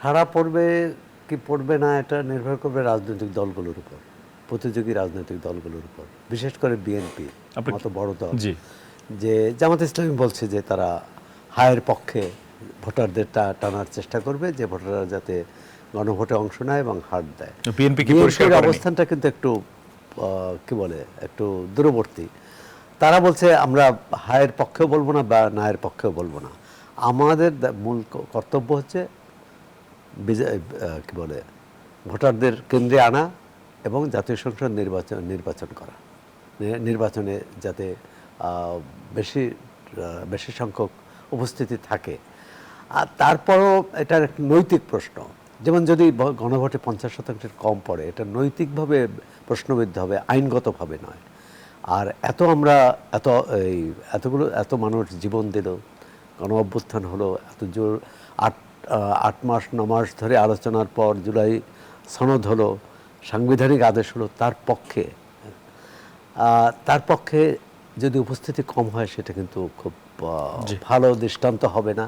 সাড়া পড়বে কি পড়বে না এটা নির্ভর করবে রাজনৈতিক দলগুলোর উপর, প্রতিযোগী রাজনৈতিক দলগুলোর উপর, বিশেষ করে বিএনপি মতো বড় দল। জি, যে জামাত ইসলামী বলছে যে তারা হায়ের পক্ষে ভোটারদের টানার চেষ্টা করবে, যে ভোটাররা যাতে গণভোটে অংশ নেয় এবং হার দেয়। বিএনপি কি পরিষ্কার বিএনপির করেনি? অবস্থানটা কিন্তু একটু কি বলে একটু দূরবর্তী। তারা বলছে আমরা হায়ের পক্ষেও বলবো না বা নায়ের পক্ষেও বলবো না, আমাদের মূল কর্তব্য হচ্ছে কি বলে ভোটারদের কেন্দ্রে আনা এবং জাতীয় সংসদ নির্বাচন করা, নির্বাচনে যাতে বেশি বেশি সংখ্যক উপস্থিতি থাকে। আর তারপরও এটার একটা নৈতিক প্রশ্ন, যেমন যদি গণভোটে 50% কম পড়ে, এটা নৈতিকভাবে প্রশ্নবিদ্ধ হবে, আইনগতভাবে নয়। আর এত মানুষ জীবন দিল, গণ অভ্যুত্থান হলো, এত জোর 8 মাস 9 মাস ধরে আলোচনার পর জুলাই সনদ হলো, সাংবিধানিক আদেশ হলো, তার পক্ষে যদি উপস্থিতি কম হয় সেটা কিন্তু খুব ভালো দৃষ্টান্ত হবে না।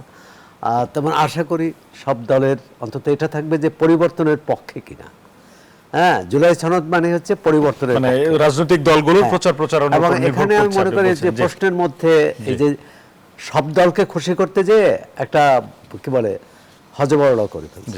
তেমন আশা করি সব দলের অন্তত এটা থাকবে যে পরিবর্তনের পক্ষে কিনা। হ্যাঁ, জুলাই সনদ মানে হচ্ছে পরিবর্তনের মানে পক্ষে। রাজনৈতিক দলগুলোর প্রচার প্রচারণা এবং এখানে আমি মনে করি যে প্রশ্নের মধ্যে এই যে সব দলকে খুশি করতে যেয়ে একটা কি বলে হজবরল করে ফেলছে।